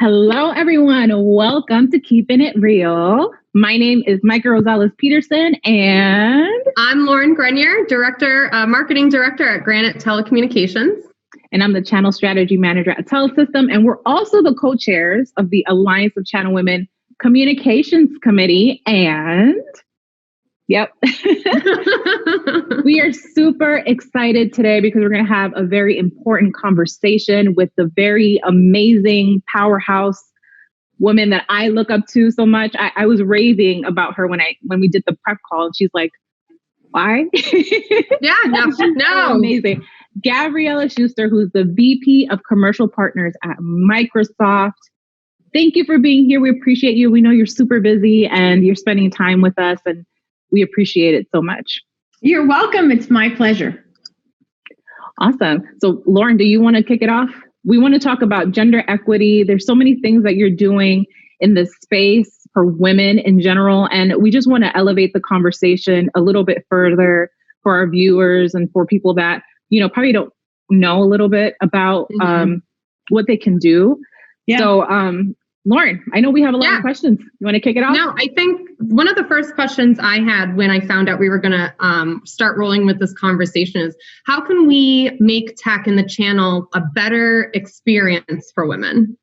Hello, everyone. Welcome to Keepin' It Real. My name is Mayka Rosales-Peterson, and I'm Lauren Grenier, Marketing Director at Granite Telecommunications. And I'm the Channel Strategy Manager at Telesystem, and we're also the co-chairs of the Alliance of Channel Women Communications Committee. And yep, we are super excited today because we're going to have a very important conversation with the very amazing powerhouse woman that I look up to so much. I was raving about her when we did the prep call, and she's like, "Why?" Yeah, no, amazing. Gavriella Schuster, who's the VP of Commercial Partners at Microsoft. Thank you for being here. We appreciate you. We know you're super busy and you're spending time with us, and we appreciate it so much. You're welcome. It's my pleasure. Awesome. So, Lauren, do you want to kick it off? We want to talk about gender equity. There's so many things that you're doing in this space for women in general, and we just want to elevate the conversation a little bit further for our viewers and for people that, you know, probably don't know a little bit about what they can do. Yeah. So, Lauren, I know we have a lot of questions. You want to kick it off? No, I think one of the first questions I had when I found out we were going to start rolling with this conversation is, how can we make tech in the channel a better experience for women?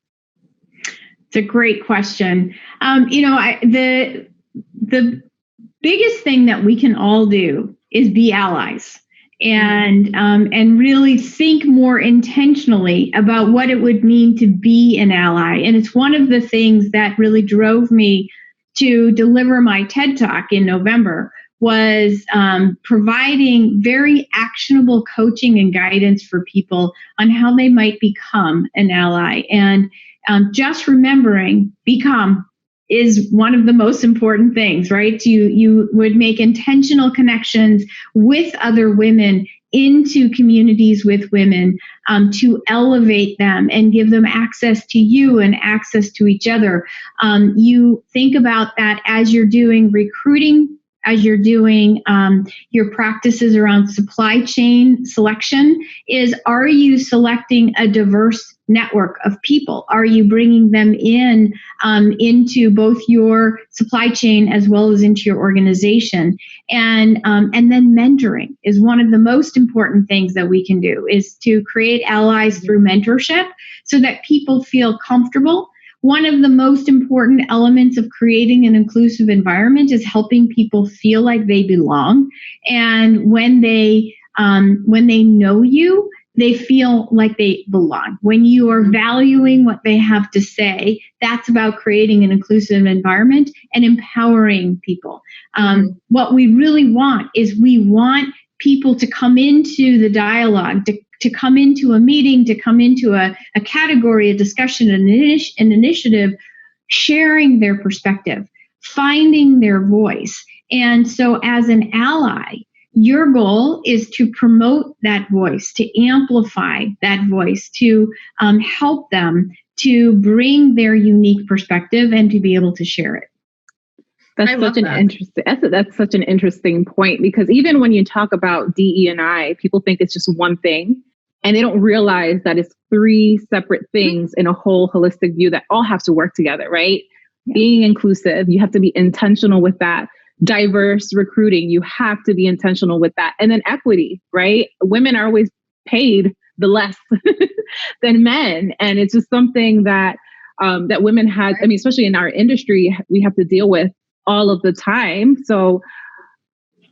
It's a great question. The biggest thing that we can all do is be allies. And really think more intentionally about what it would mean to be an ally. And it's one of the things that really drove me to deliver my TED Talk in November was providing very actionable coaching and guidance for people on how they might become an ally. And just remembering become is one of the most important things, right? You would make intentional connections with other women into communities with women to elevate them and give them access to you and access to each other. You think about that as you're doing recruiting, as you're doing your practices around supply chain selection, are you selecting a diverse network of people? Are you bringing them in into both your supply chain as well as into your organization? And then mentoring is one of the most important things that we can do, is to create allies through mentorship so that people feel comfortable. One of the most important elements of creating an inclusive environment is helping people feel like they belong. And when they know you, they feel like they belong. When you are valuing what they have to say, that's about creating an inclusive environment and empowering people. What we really want is we want people to come into the dialogue, to come into a meeting, to come into a category, a discussion, an initiative, sharing their perspective, finding their voice. And so as an ally, your goal is to promote that voice, to amplify that voice, to help them to bring their unique perspective and to be able to share it. That's such an interesting point, because even when you talk about DE&I, people think it's just one thing, and they don't realize that it's three separate things in a whole holistic view that all have to work together, right? Yeah. Being inclusive, you have to be intentional with that. Diverse recruiting, you have to be intentional with that. And then equity, right? Women are always paid the less than men. And it's just something that that women have, I mean, especially in our industry, we have to deal with all of the time. So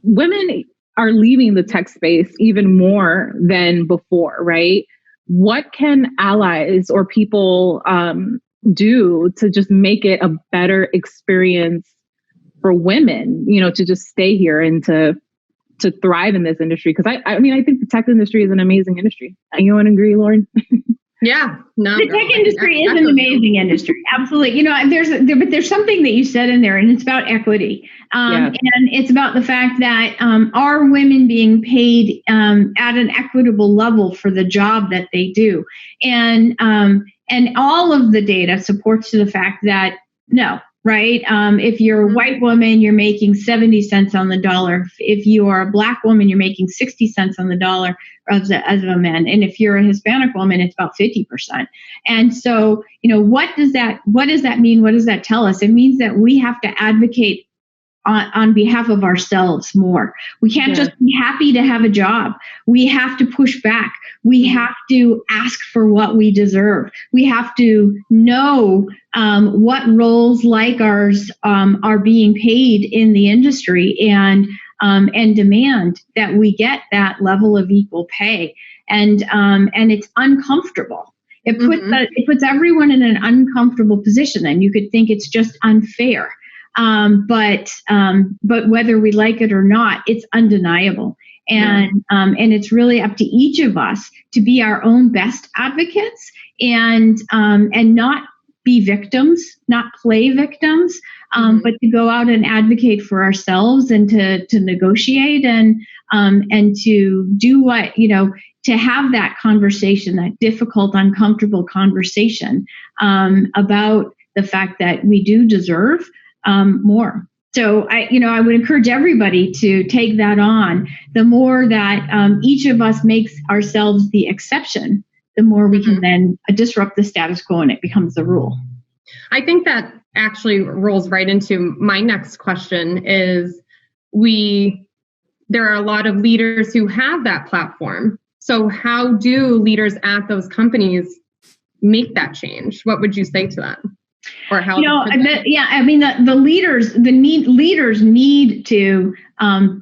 women are leaving the tech space even more than before, right? What can allies or people do to just make it a better experience for women, you know, to just stay here and to thrive in this industry? Because I mean, I think the tech industry is an amazing industry. You want to agree, Lauren? Yeah, no. The tech industry is an amazing industry. Absolutely. You know, but there's something that you said in there, and it's about equity. And it's about the fact that are women being paid at an equitable level for the job that they do? And all of the data supports to the fact that no, right? If you're a white woman, you're making 70 cents on the dollar. If you are a Black woman, you're making 60 cents on the dollar as a man. And if you're a Hispanic woman, it's about 50%. And so, what does that mean? What does that tell us? It means that we have to advocate on behalf of ourselves more. We can't just be happy to have a job. We have to push back. We have to ask for what we deserve. We have to know what roles like ours are being paid in the industry, and demand that we get that level of equal pay. And it's uncomfortable. It puts everyone in an uncomfortable position, and you could think it's just unfair. But whether we like it or not, it's undeniable. And it's really up to each of us to be our own best advocates and not be victims, not play victims, but to go out and advocate for ourselves and to negotiate and to do what, to have that conversation, that difficult, uncomfortable conversation about the fact that we do deserve more. So I would encourage everybody to take that on. The more that each of us makes ourselves the exception, the more we can then disrupt the status quo and it becomes the rule. I think that actually rolls right into my next question is there are a lot of leaders who have that platform. So how do leaders at those companies make that change? What would you say to them? Or how? The leaders need to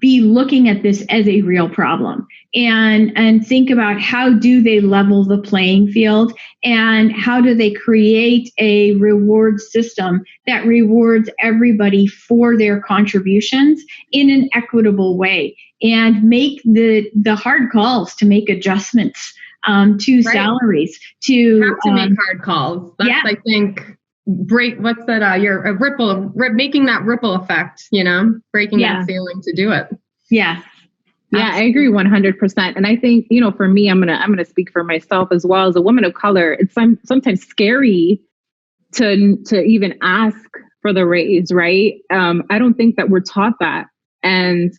be looking at this as a real problem and think about how do they level the playing field and how do they create a reward system that rewards everybody for their contributions in an equitable way and make the hard calls to make adjustments to salaries. You have to make hard calls. That's, I think. What's that? Making that ripple effect, breaking that ceiling to do it. Yeah, I agree 100%. And I think, for me, I'm gonna speak for myself as well as a woman of color. It's sometimes scary to even ask for the raise, right? I don't think that we're taught that. And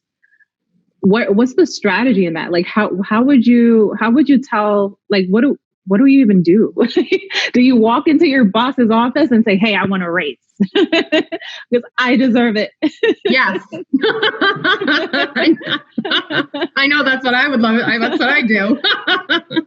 what's the strategy in that? Like, how would you tell, like, what do you even do? Do you walk into your boss's office and say, hey, I want a raise because I deserve it? Yes. I know that's what I would love. That's what I do.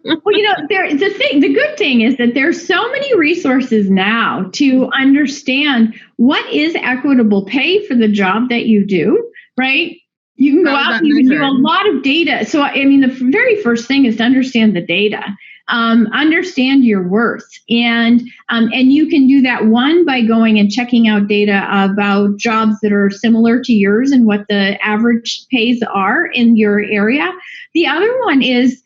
Well, the good thing is that there's so many resources now to understand what is equitable pay for the job that you do, right? You can go out and you can do a lot of data. So, the very first thing is to understand the data. Understand your worth, and you can do that by going and checking out data about jobs that are similar to yours and what the average pays are in your area. The other one is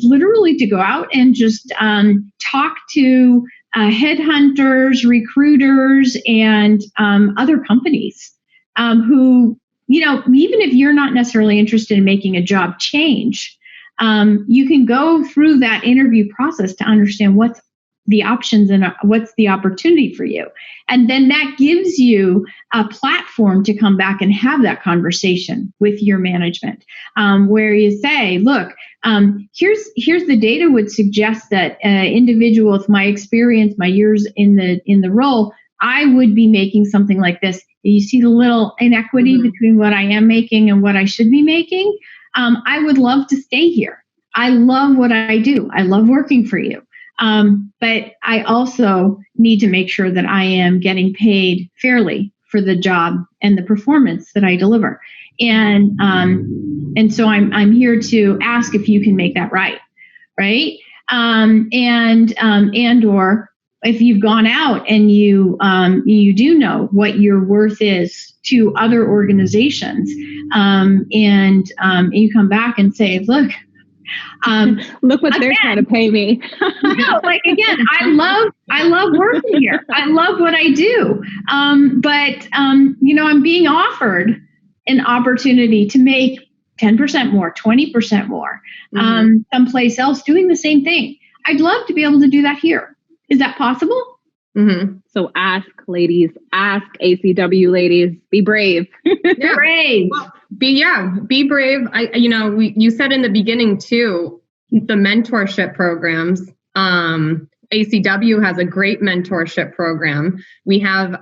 literally to go out and just talk to headhunters, recruiters, and other companies who, even if you're not necessarily interested in making a job change. You can go through that interview process to understand what's the options and what's the opportunity for you. And then that gives you a platform to come back and have that conversation with your management, where you say, look, here's the data would suggest that individual with my experience, my years in the role, I would be making something like this. You see the little inequity between what I am making and what I should be making. I would love to stay here. I love what I do. I love working for you. But I also need to make sure that I am getting paid fairly for the job and the performance that I deliver. And so I'm here to ask if you can make that right? And or if you've gone out and you do know what your worth is to other organizations, and you come back and say, look what they're trying to pay me. Again, I love working here. I love what I do. But I'm being offered an opportunity to make 10% more, 20% more, someplace else doing the same thing. I'd love to be able to do that here. Is that possible? Mm-hmm. So ask, ladies, ask ACW ladies, be brave. Yeah. Brave. Well, be brave. You said in the beginning too, the mentorship programs. ACW has a great mentorship program. We have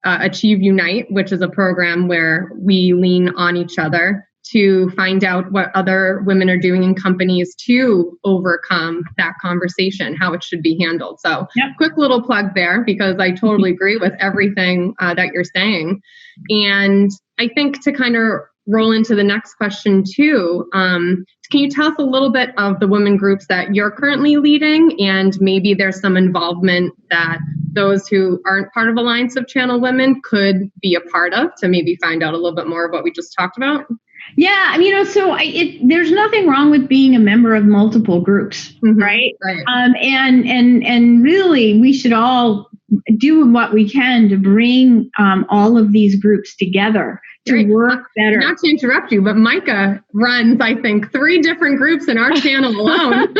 Achieve Unite, which is a program where we lean on each other to find out what other women are doing in companies to overcome that conversation, how it should be handled. So Quick little plug there, because I totally agree with everything that you're saying. And I think to kind of roll into the next question too, can you tell us a little bit of the women groups that you're currently leading, and maybe there's some involvement that those who aren't part of Alliance of Channel Women could be a part of, to maybe find out a little bit more of what we just talked about? Yeah, there's nothing wrong with being a member of multiple groups, right? Right. And really, we should all do what we can to bring all of these groups together to work better. Not to interrupt you, but Mayka runs, I think, 3 different groups in our channel alone.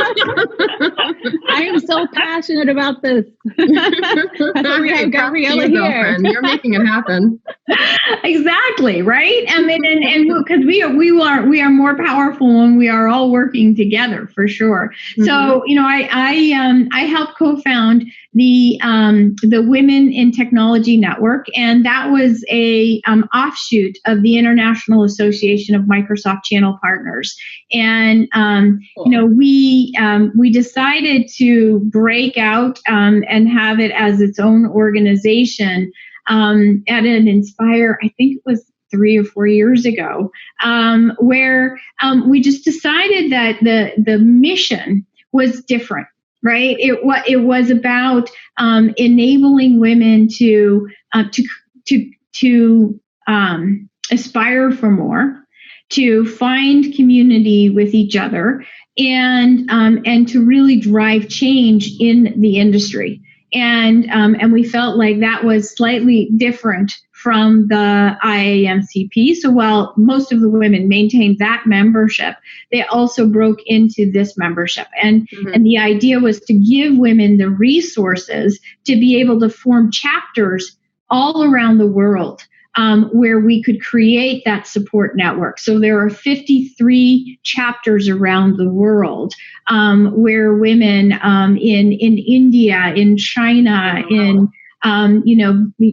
I am so passionate about this. We have Gavriella here. You're making it happen. Exactly, right? And because we are more powerful when we are all working together, for sure. Mm-hmm. So I helped co-found the Women in Technology Network, and that was a offshoot of the International Association of Microsoft Channel Partners. And cool. We decided to break out and have it as its own organization at an Inspire, I think it was 3 or 4 years ago, where we just decided that the mission was different. Right. It was about enabling women to aspire for more, to find community with each other, and to really drive change in the industry. And we felt like that was slightly different from the IAMCP. So while most of the women maintained that membership, they also broke into this membership. And the idea was to give women the resources to be able to form chapters all around the world, where we could create that support network. So there are 53 chapters around the world, where women in India, in China, in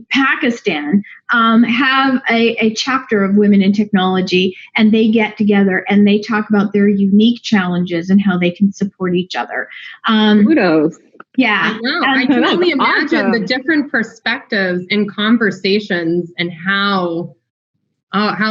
Pakistan, have a chapter of Women in Technology, and they get together and they talk about their unique challenges and how they can support each other. Kudos. Yeah. I can only imagine the different perspectives and conversations and how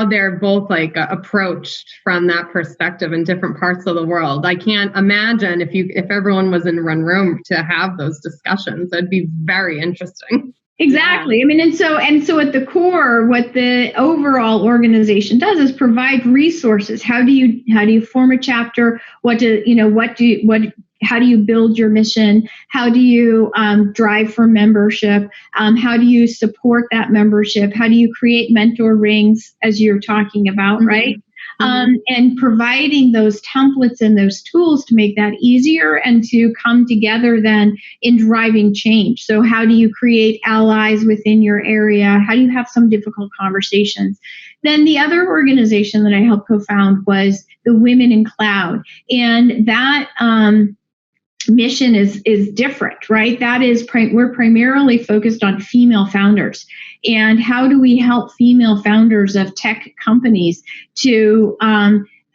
they're both approached from that perspective in different parts of the world. I can't imagine if everyone was in one room to have those discussions. That'd be very interesting. Exactly. Yeah. And so at the core, what the overall organization does is provide resources. How do you form a chapter? How do you build your mission? How do you drive for membership? How do you support that membership? How do you create mentor rings, as you're talking about, right? And providing those templates and those tools to make that easier and to come together then in driving change. So how do you create allies within your area? How do you have some difficult conversations? Then the other organization that I helped co-found was the Women in Cloud. And that mission is different, right? That is, we're primarily focused on female founders. And how do we help female founders of tech companies to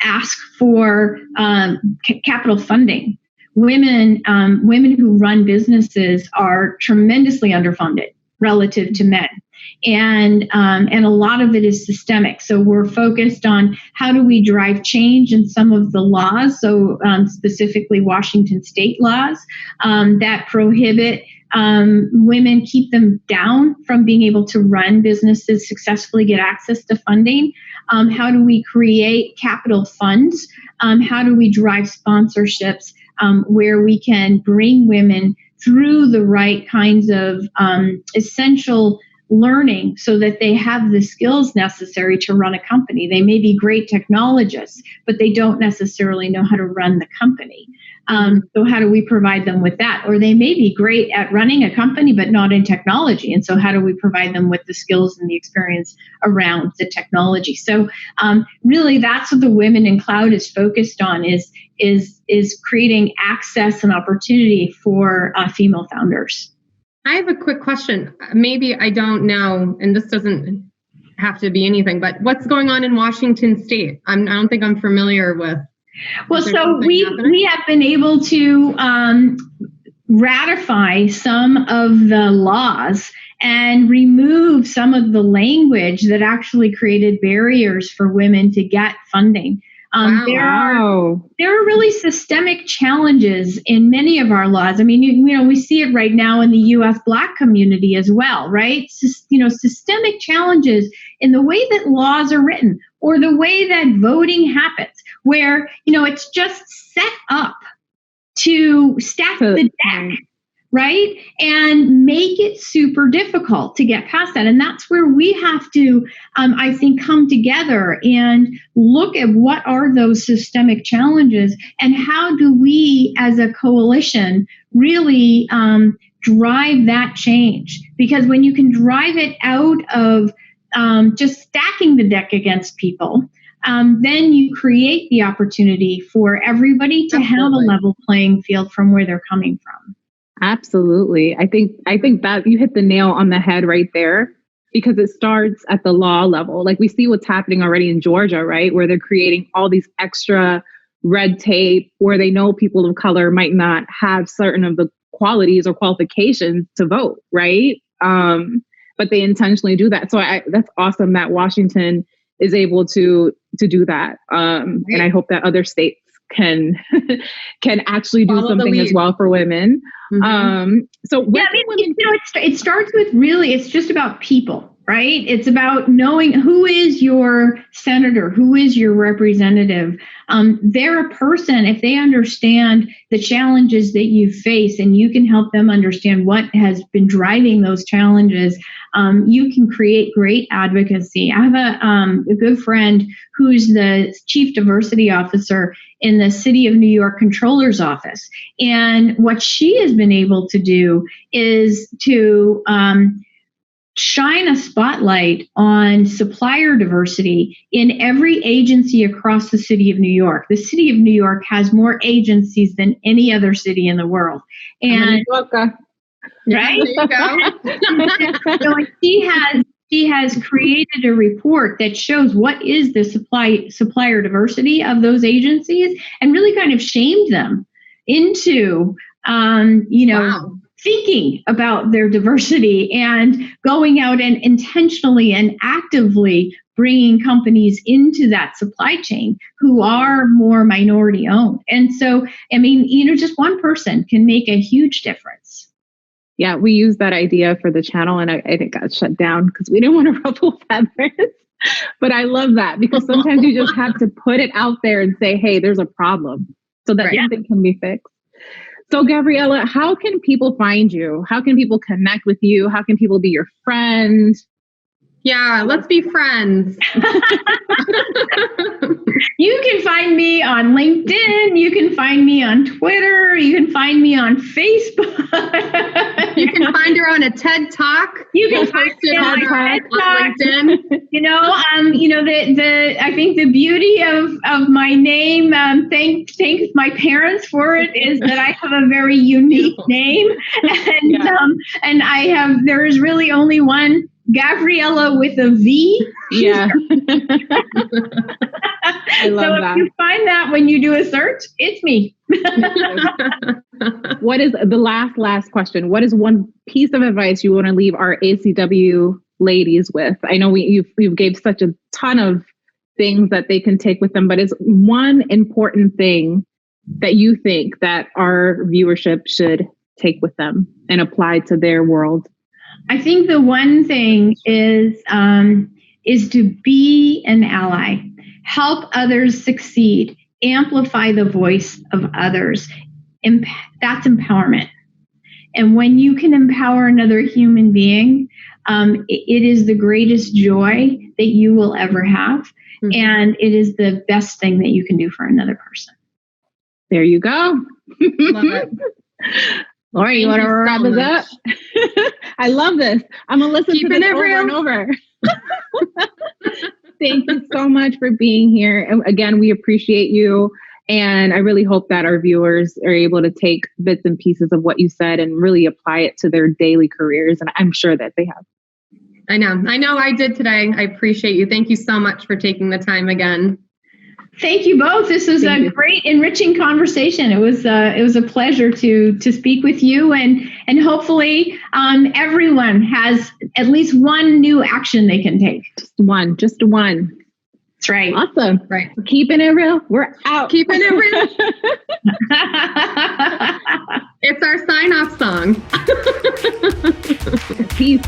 ask for capital funding? Women who run businesses are tremendously underfunded relative to men. And a lot of it is systemic. So we're focused on how do we drive change in some of the laws, so specifically Washington state laws that prohibit women, keep them down from being able to run businesses successfully, get access to funding. How do we create capital funds? How do we drive sponsorships where we can bring women through the right kinds of essential learning so that they have the skills necessary to run a company? They may be great technologists, but they don't necessarily know how to run the company. So how do we provide them with that? Or they may be great at running a company, but not in technology. And so how do we provide them with the skills and the experience around the technology? So really, that's what the Women in Cloud is focused on, is creating access and opportunity for female founders. I have a quick question. Maybe I don't know, and this doesn't have to be anything, but what's going on in Washington State? I don't think I'm familiar with. Well, so we have been able to ratify some of the laws and remove some of the language that actually created barriers for women to get funding. There are really systemic challenges in many of our laws. I mean, you know, we see it right now in the U.S. Black community as well, right? Systemic challenges in the way that laws are written or the way that voting happens, where, you know, it's just set up to stack the deck, right? And make it super difficult to get past that. And that's where we have to, I think, come together and look at what are those systemic challenges and how do we as a coalition really drive that change? Because when you can drive it out of just stacking the deck against people, then you create the opportunity for everybody to have a level playing field from where they're coming from. Absolutely. I think that you hit the nail on the head right there, because it starts at the law level. Like we see what's happening already in Georgia, right? Where they're creating all these extra red tape where they know people of color might not have certain of the qualities or qualifications to vote, right? But they intentionally do that. So that's awesome that Washington is able to do that. And I hope that other states can actually do something as well for women. So yeah, I mean, it starts with really, it's just about people, right? It's about knowing who is your senator, who is your representative. They're a person. If they understand the challenges that you face and you can help them understand what has been driving those challenges, you can create great advocacy. I have a good friend who's the chief diversity officer in the City of New York Controller's Office. And what she has been able to do is to shine a spotlight on supplier diversity in every agency across the City of New York. The City of New York has more agencies than any other city in the world. And right? There you go. So she has created a report that shows what is the supplier diversity of those agencies and really kind of shamed them into thinking about their diversity and going out and intentionally and actively bringing companies into that supply chain who are more minority owned. And so, I mean, just one person can make a huge difference. Yeah, we used that idea for the channel and I think it got shut down because we didn't want to ruffle feathers. But I love that because sometimes you just have to put it out there and say, hey, there's a problem so that something can be fixed. So Gavriella, how can people find you? How can people connect with you? How can people be your friend? Yeah, let's be friends. You can find me on LinkedIn. You can find me on Twitter. You can find me on Facebook. You can find her on a TED Talk. You can find me on LinkedIn. I think the beauty of my name, thank my parents for it, is that I have a very unique name, and there is really only one Gavriella with a V. Yeah. I love that. If you find that when you do a search, it's me. What is the last question? What is one piece of advice you want to leave our ACW ladies with? I know you gave such a ton of things that they can take with them, but is one important thing that you think that our viewership should take with them and apply to their world? I think the one thing is to be an ally, help others succeed, amplify the voice of others. That's empowerment. And when you can empower another human being, it is the greatest joy that you will ever have. Mm-hmm. And it is the best thing that you can do for another person. There you go. Love it. Lori, you want to wrap us up? I love this. I'm going to listen to this over and over. Thank you so much for being here. And again, we appreciate you. And I really hope that our viewers are able to take bits and pieces of what you said and really apply it to their daily careers. And I'm sure that they have. I know I did today. I appreciate you. Thank you so much for taking the time again. Thank you both. This was a great, enriching conversation. It was a pleasure to speak with you, and hopefully everyone has at least one new action they can take. Just one. That's right. Awesome. Right. Keeping it real. We're out. Keeping it real. It's our sign-off song. Peace.